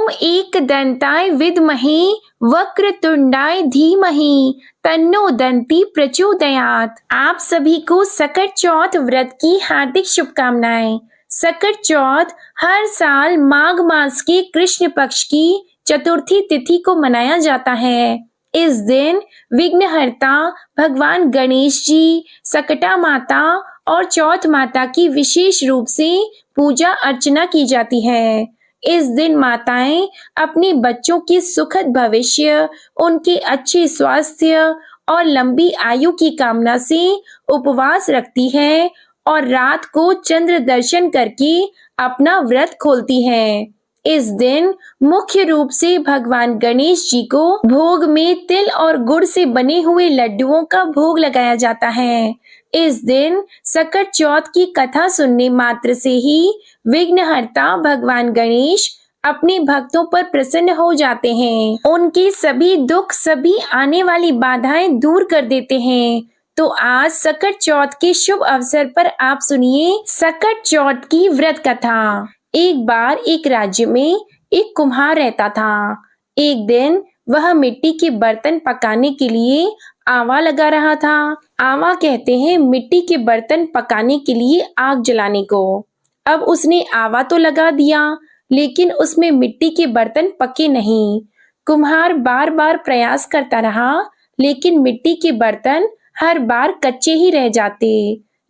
ओम एकदंताय विद्महे वक्रतुंडाय धीमहि तन्नो दंती प्रचोदयात्। आप सभी को सकट चौथ व्रत की हार्दिक शुभकामनाएं। सकट चौथ हर साल माघ मास के कृष्ण पक्ष की चतुर्थी तिथि को मनाया जाता है। इस दिन विघ्नहर्ता भगवान गणेश जी, सकटा माता और चौथ माता की विशेष रूप से पूजा अर्चना की जाती है। इस दिन माताएं अपने बच्चों के सुखद भविष्य, उनके अच्छे स्वास्थ्य और लंबी आयु की कामना से उपवास रखती है और रात को चंद्र दर्शन करके अपना व्रत खोलती हैं। इस दिन मुख्य रूप से भगवान गणेश जी को भोग में तिल और गुड़ से बने हुए लड्डुओं का भोग लगाया जाता है। इस दिन सकट चौथ की कथा सुनने मात्र से ही विघ्नहर्ता भगवान गणेश अपने भक्तों पर प्रसन्न हो जाते हैं। उनके सभी दुख, सभी आने वाली बाधाएं दूर कर देते हैं। तो आज सकट चौथ के शुभ अवसर पर आप सुनिए सकट चौथ की व्रत कथा। एक बार एक राज्य में एक कुम्हार रहता था। एक दिन वह मिट्टी के बर्तन पकाने के लिए आवा लगा रहा था। आवा कहते हैं मिट्टी के बर्तन पकाने के लिए आग जलाने को। अब उसने आवा तो लगा दिया, लेकिन उसमें मिट्टी के बर्तन पके नहीं। कुम्हार बार बार प्रयास करता रहा, लेकिन मिट्टी के बर्तन हर बार कच्चे ही रह जाते।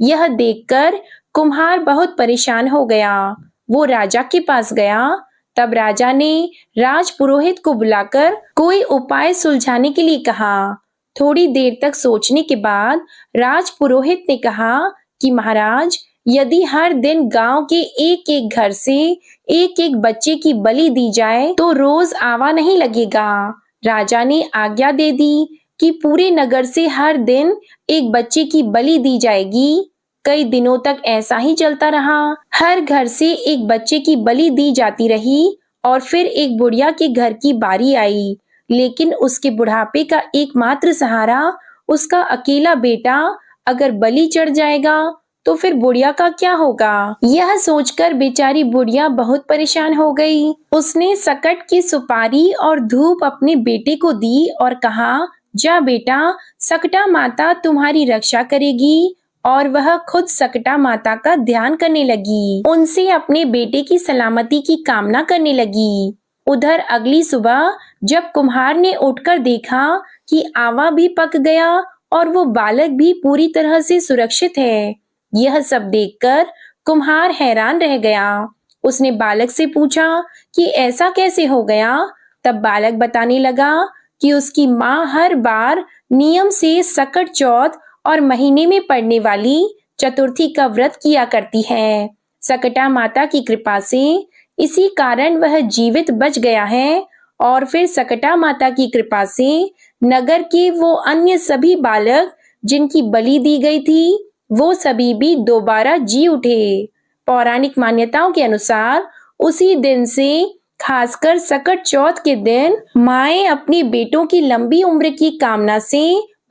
यह देखकर कुम्हार बहुत परेशान हो गया। वो राजा के पास गया। तब राजा ने राजपुरोहित को बुलाकर कोई उपाय सुलझाने के लिए कहा। थोड़ी देर तक सोचने के बाद राजपुरोहित ने कहा कि महाराज, यदि हर दिन गांव के एक एक घर से एक एक बच्चे की बलि दी जाए तो रोज आवा नहीं लगेगा। राजा ने आज्ञा दे दी कि पूरे नगर से हर दिन एक बच्चे की बलि दी जाएगी। कई दिनों तक ऐसा ही चलता रहा। हर घर से एक बच्चे की बलि दी जाती रही और फिर एक बुढ़िया के घर की बारी आई, लेकिन उसके बुढ़ापे का एकमात्र सहारा उसका अकेला बेटा अगर बलि चढ़ जाएगा तो फिर बुढ़िया का क्या होगा। यह सोचकर बेचारी बुढ़िया बहुत परेशान हो गई। उसने सकट की सुपारी और धूप अपने बेटे को दी और कहा, जा बेटा, सकटा माता तुम्हारी रक्षा करेगी। और वह खुद सकटा माता का ध्यान करने लगी। उनसे अपने बेटे की सलामती की कामना करने लगी। उधर अगली सुबह जब कुम्हार ने उठकर देखा कि आवा भी पक गया और वो बालक भी पूरी तरह से सुरक्षित है, यह सब देखकर कुम्हार हैरान रह गया। उसने बालक से पूछा कि ऐसा कैसे हो गया। तब बालक बताने लगा कि उसकी माँ हर बार नियम से सकट चौथ और महीने में पड़ने वाली चतुर्थी का व्रत किया करती है। सकटा माता की कृपा से इसी कारण वह जीवित बच गया है और फिर सकटा माता की कृपा से नगर के वो अन्य सभी बालक जिनकी बलि दी गई थी, वो सभी भी दोबारा जी उठे। पौराणिक मान्यताओं के अनुसार उसी दिन से खासकर सकट चौथ के दिन माएं अपने बेटों की लंबी उम्र की कामना से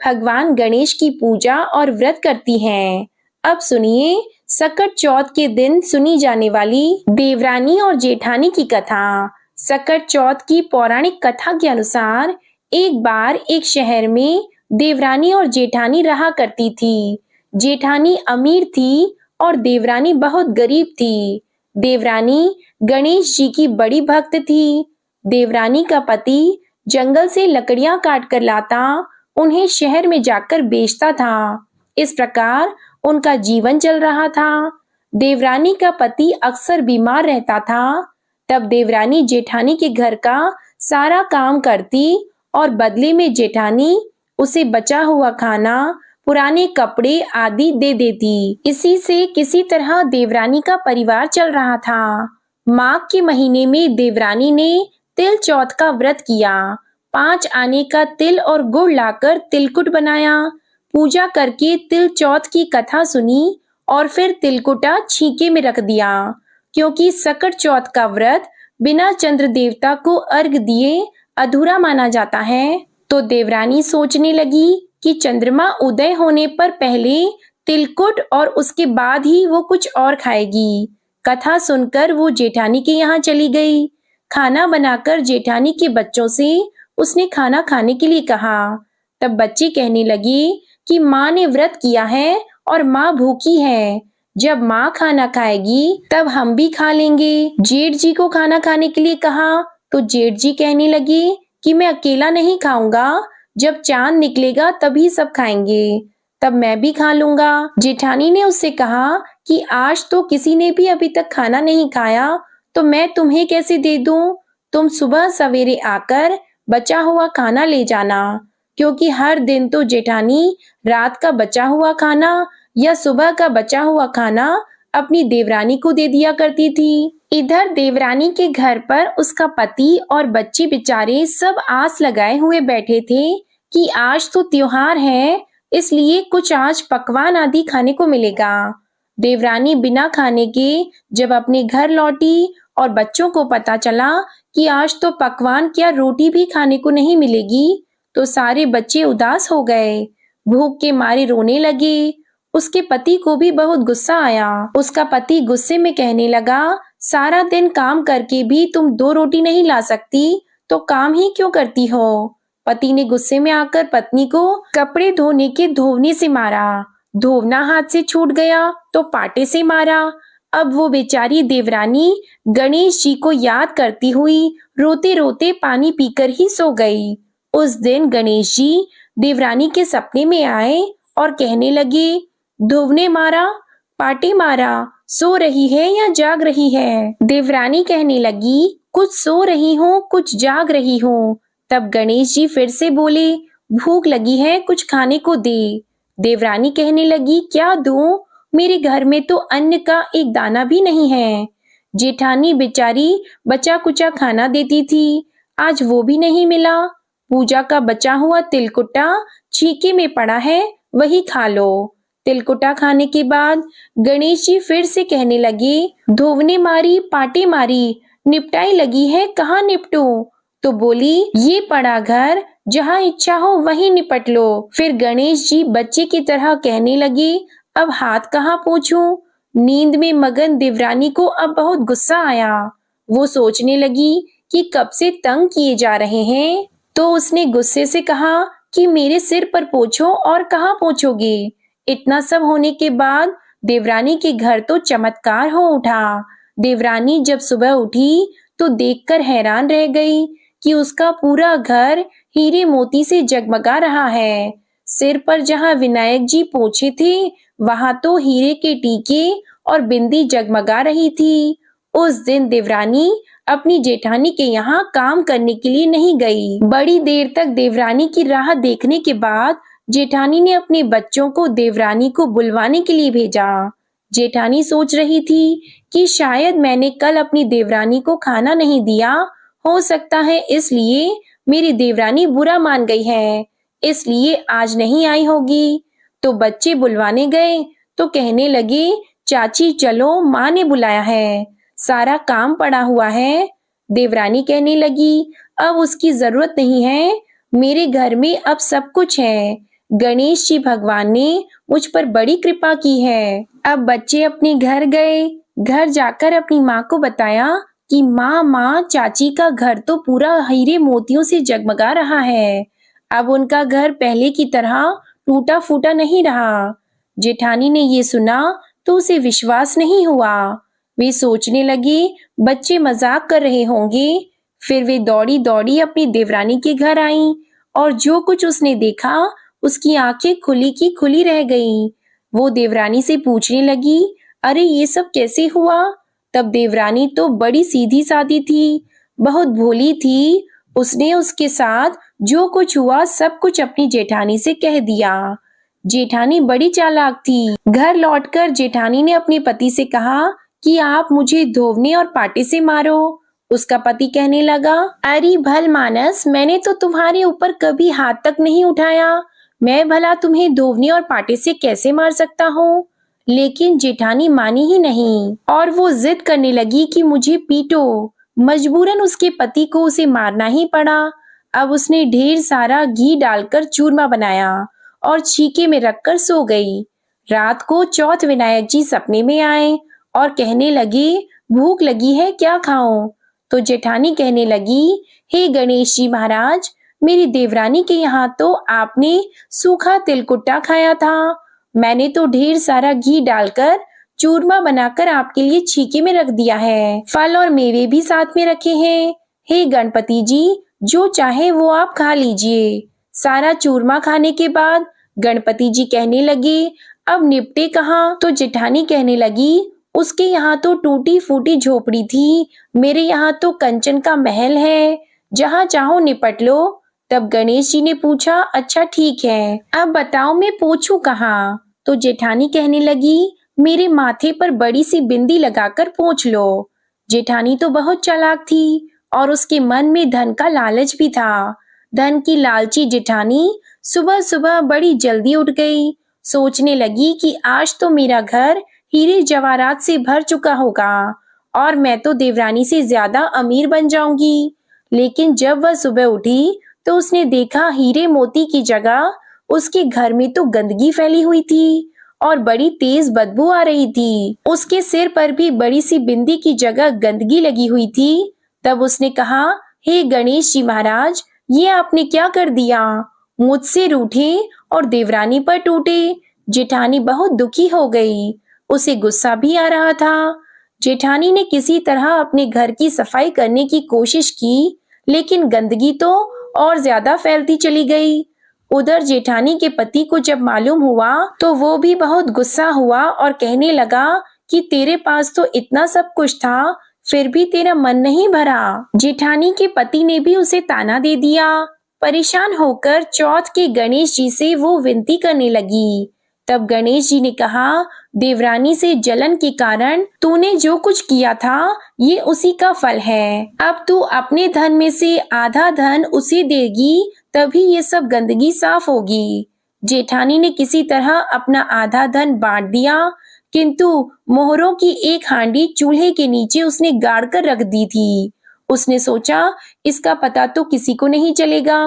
भगवान गणेश की पूजा और व्रत करती हैं। अब सुनिए सकट चौथ के दिन सुनी जाने वाली देवरानी और जेठानी की कथा। सकट चौथ की पौराणिक कथा के अनुसार एक बार एक शहर में देवरानी और जेठानी रहा करती थी। जेठानी अमीर थी और देवरानी बहुत गरीब थी। देवरानी गणेश जी की बड़ी भक्त थी। देवरानी का पति जंगल से लकड़ियां काट कर लाता, उन्हें शहर में जाकर बेचता था। इस प्रकार उनका जीवन चल रहा था। देवरानी का पति अक्सर बीमार रहता था। तब देवरानी जेठानी के घर का सारा काम करती और बदले में जेठानी उसे बचा हुआ खाना, पुराने कपड़े आदि दे देती। इसी से किसी तरह देवरानी का परिवार चल रहा था। माघ के महीने में देवरानी ने तिल चौथ का व्रत किया। 5 आने का तिल और गुड़ लाकर तिलकुट बनाया। पूजा करके तिल चौथ की कथा सुनी और फिर तिलकुटा छीके में रख दिया, क्योंकि सकट चौथ का व्रत बिना चंद्र देवता को अर्घ दिए अधूरा माना जाता है। तो देवरानी सोचने लगी कि चंद्रमा उदय होने पर पहले तिलकुट और उसके बाद ही वो कुछ और खाएगी। कथा सुनकर वो जेठानी के यहाँ चली गई। खाना बनाकर जेठानी के बच्चों से उसने खाना खाने के लिए कहा। तब बच्चे कहने लगे कि माँ ने व्रत किया है और माँ भूखी है। जब माँ खाना खाएगी तब हम भी खा लेंगे। जेठ जी को खाना खाने के लिए कहा तो जेठ जी कहने लगे कि मैं अकेला नहीं खाऊंगा, जब चांद निकलेगा तभी सब खाएंगे, तब मैं भी खा लूंगा। जेठानी ने उससे कहा कि आज तो किसी ने भी अभी तक खाना नहीं खाया, तो मैं तुम्हें कैसे दे दूं? तुम सुबह सवेरे आकर बचा हुआ खाना ले जाना, क्योंकि हर दिन तो जेठानी रात का बचा हुआ खाना या सुबह का बचा हुआ खाना अपनी देवरानी को दे दिया करती थी। इधर देवरानी के घर पर उसका पति और बच्चे बेचारे सब आस लगाए हुए बैठे थे कि आज तो त्योहार है, इसलिए कुछ आज पकवान आदि खाने को मिलेगा। देवरानी बिना खाने के जब अपने घर लौटी और बच्चों को पता चला कि आज तो पकवान क्या रोटी भी खाने को नहीं मिलेगी, तो सारे बच्चे उदास हो गए, भूख के मारे रोने लगे। उसके पति को भी बहुत गुस्सा आया। उसका पति गुस्से में कहने लगा, सारा दिन काम करके भी तुम 2 रोटी नहीं ला सकती, तो काम ही क्यों करती हो? पति ने गुस्से में आकर पत्नी को कपड़े धोने के धोवने से मारा। धोवना हाथ से छूट गया तो पाटे से मारा। अब वो बेचारी देवरानी गणेश जी को याद करती हुई रोते रोते पानी पीकर ही सो गई। उस दिन गणेश जी देवरानी के सपने में आए और कहने लगे, धोवने मारा, पाटे मारा, सो रही है या जाग रही है? देवरानी कहने लगी, कुछ सो रही हूँ, कुछ जाग रही हूँ। तब गणेश जी फिर से बोले, भूख लगी है, कुछ खाने को दे। देवरानी कहने लगी, क्या दूं? मेरे घर में तो अन्न का एक दाना भी नहीं है। जेठानी बेचारी बचा कुचा खाना देती थी, आज वो भी नहीं मिला। पूजा का बचा हुआ तिलकुटा छीके में पड़ा है, वही खा लो। तिलकुटा खाने के बाद गणेश जी फिर से कहने लगे, धोवने मारी, पाटे मारी, निपटाई लगी है, कहाँ निपटूं? तो बोली, ये पड़ा घर, जहाँ इच्छा हो वहीं निपट लो। फिर गणेश जी बच्चे की तरह कहने लगे, अब हाथ कहाँ पोंछूं? नींद में मगन देवरानी को अब बहुत गुस्सा आया। वो सोचने लगी कि कब से तंग किए जा रहे हैं, तो उसने गुस्से से कहा कि मेरे सिर पर पोंछो, और कहाँ पोंछोगे? इतना सब होने के बाद देवरानी के घर तो चमत्कार हो उठा। देवरानी जब सुबह उठी तो देखकर हैरान रह गई कि उसका पूरा घर हीरे मोती से जगमगा रहा है। सिर पर जहाँ विनायक जी पोंछे थे, वहां तो हीरे के टीके और बिंदी जगमगा रही थी। उस दिन देवरानी अपनी जेठानी के यहाँ काम करने के लिए नहीं गई। बड़ी देर तक देवरानी की राह देखने के बाद जेठानी ने अपने बच्चों को देवरानी को बुलवाने के लिए भेजा। जेठानी सोच रही थी कि शायद मैंने कल अपनी देवरानी को खाना नहीं दिया, हो सकता है इसलिए मेरी देवरानी बुरा मान गई है, इसलिए आज नहीं आई होगी। तो बच्चे बुलवाने गए तो कहने लगे, चाची चलो, माँ ने बुलाया है, सारा काम पड़ा हुआ है। देवरानी कहने लगी, अब उसकी जरूरत नहीं है, मेरे घर में अब सब कुछ है। गणेश जी भगवान ने मुझ पर बड़ी कृपा की है। अब बच्चे अपने घर गए। घर जाकर अपनी माँ को बताया कि माँ चाची का घर तो पूरा हीरे मोतियों से जगमगा रहा है। अब उनका घर पहले की तरह टूटा फूटा नहीं रहा। जेठानी ने ये सुना तो उसे विश्वास नहीं हुआ। वे सोचने लगे बच्चे मजाक कर रहे होंगे। फिर वे दौड़ी दौड़ी अपनी देवरानी के घर आईं और जो कुछ उसने देखा उसकी आंखें खुली की खुली रह गईं। वो देवरानी से पूछने लगी, अरे ये सब कैसे हुआ? तब देवरानी तो बड़ी सीधी सादी थी, बहुत भोली थी। उसने उसके साथ जो कुछ हुआ सब कुछ अपनी जेठानी से कह दिया। जेठानी बड़ी चालाक थी। घर लौटकर जेठानी ने अपने पति से कहा कि आप मुझे धोवने और पाटे से मारो। उसका पति कहने लगा, अरे भल मानस, मैंने तो तुम्हारे ऊपर कभी हाथ तक नहीं उठाया, मैं भला तुम्हें धोवने और पाटे से कैसे मार सकता हूँ? लेकिन जेठानी मानी ही नहीं और वो जिद करने लगी कि मुझे पीटो। मजबूरन उसके पति को उसे मारना ही पड़ा। अब उसने ढेर सारा घी डालकर चूरमा बनाया और छीके में रखकर सो गई। रात को चौथ विनायक जी सपने में आए और कहने लगे, भूख लगी है, क्या खाऊं? तो जेठानी कहने लगी, हे गणेश जी महाराज, मेरी देवरानी के यहाँ तो आपने सूखा तिलकुट्टा खाया था। मैंने तो ढेर सारा घी डालकर चूरमा बनाकर आपके लिए छीके में रख दिया है। फल और मेवे भी साथ में रखे हैं। हे गणपति जी, जो चाहे वो आप खा लीजिए। सारा चूरमा खाने के बाद गणपति जी कहने लगे, अब निपटे कहाँ? तो जेठानी कहने लगी, उसके यहाँ तो टूटी फूटी झोपड़ी थी, मेरे यहाँ तो कंचन का महल है, जहाँ चाहो निपट लो। तब गणेश जी ने पूछा, अच्छा ठीक है, अब बताओ मैं पोंछूं कहाँ? तो जेठानी कहने लगी, मेरे माथे पर बड़ी सी बिंदी लगाकर पोंछ लो। जेठानी तो बहुत चालाक थी और उसके मन में धन का लालच भी था। धन की लालची जेठानी सुबह सुबह बड़ी जल्दी उठ गई। सोचने लगी कि आज तो मेरा घर हीरे जवाहरात से भर चुका होगा और मैं तो देवरानी से ज्यादा अमीर बन जाऊंगी। लेकिन जब वह सुबह उठी तो उसने देखा हीरे मोती की जगह उसके घर में तो गंदगी फैली हुई थी और बड़ी तेज बदबू आ रही थी। उसके सिर पर भी बड़ी सी बिंदी की जगह गंदगी लगी हुई थी। तब उसने कहा, हे गणेश जी महाराज, ये आपने क्या कर दिया? मुझसे रूठे और देवरानी पर टूटे। जेठानी बहुत दुखी हो गई। उसे गुस्सा भी आ रहा था। जेठानी ने किसी तरह अपने घर की सफाई करने की कोशिश की, लेकिन गंदगी तो और ज्यादा फैलती चली गई। उधर जेठानी के पति को जब मालूम हुआ तो वो भी बहुत गुस्सा हुआ और कहने लगा कि तेरे पास तो इतना सब कुछ था, फिर भी तेरा मन नहीं भरा। जेठानी के पति ने भी उसे ताना दे दिया। परेशान होकर चौथ के गणेश जी से वो विनती करने लगी। तब गणेश जी ने कहा, देवरानी से जलन के कारण तूने जो कुछ किया था, ये उसी का फल है। अब तू अपने धन में से आधा धन उसे देगी, तभी ये सब गंदगी साफ होगी। जेठानी ने किसी तरह अपना आधा धन बांट दिया, किंतु मोहरों की एक हांडी चूल्हे के नीचे उसने गाड़ कर रख दी थी। उसने सोचा, इसका पता तो किसी को नहीं चलेगा,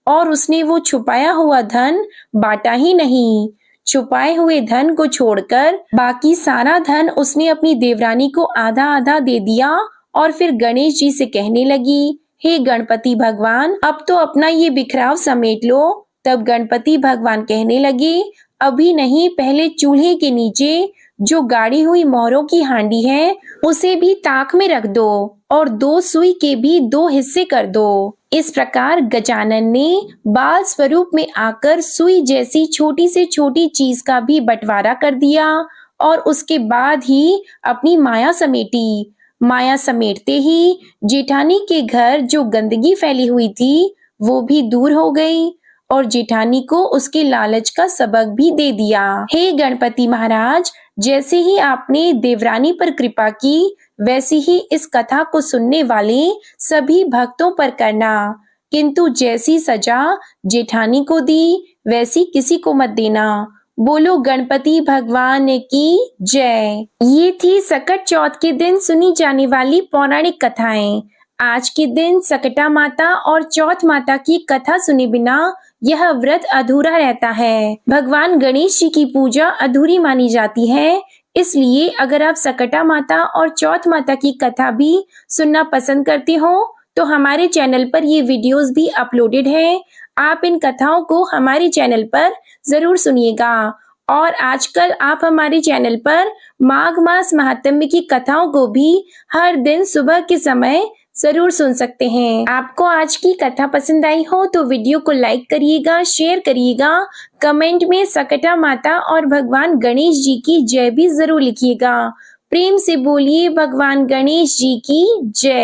और उसने वो छुपाया हुआ धन बांटा ही नहीं। छुपाए हुए धन को छोड़कर बाकी सारा धन उसने अपनी देवरानी को आधा आधा दे दिया और फिर गणेश जी से कहने लगी, हे गणपति भगवान, अब तो अपना ये बिखराव समेट लो। तब गणपति भगवान कहने लगे, अभी नहीं, पहले चूल्हे के नीचे जो गाड़ी हुई मोहरों की हांडी है उसे भी ताक में रख दो और 2 सुई के भी 2 हिस्से कर दो। इस प्रकार गजानन ने बाल स्वरूप में आकर सुई जैसी छोटी से छोटी चीज का भी बंटवारा कर दिया और उसके बाद ही अपनी माया समेटी। माया समेटते ही जेठानी के घर जो गंदगी फैली हुई थी वो भी दूर हो गई और जेठानी को उसके लालच का सबक भी दे दिया। हे गणपति महाराज, जैसे ही आपने देवरानी पर कृपा की, वैसी ही इस कथा को सुनने वाले सभी भक्तों पर करना, किंतु जैसी सजा जेठानी को दी वैसी किसी को मत देना। बोलो गणपति भगवान की जय। ये थी सकट चौथ के दिन सुनी जाने वाली पौराणिक कथाएं। आज के दिन सकटा माता और चौथ माता की कथा सुने बिना यह व्रत अधूरा रहता है। भगवान गणेश जी की पूजा अधूरी मानी जाती है। इसलिए अगर आप सकटा माता और चौथ माता की कथा भी सुनना पसंद करते हो तो हमारे चैनल पर ये वीडियोस भी अपलोडेड है। आप इन कथाओं को हमारे चैनल पर जरूर सुनिएगा। और आजकल आप हमारे चैनल पर माघ मास महात्म्य की कथाओं को भी हर दिन सुबह के समय जरूर सुन सकते हैं। आपको आज की कथा पसंद आई हो तो वीडियो को लाइक करिएगा, शेयर करिएगा, कमेंट में सकटा माता और भगवान गणेश जी की जय भी जरूर लिखिएगा। प्रेम से बोलिए भगवान गणेश जी की जय।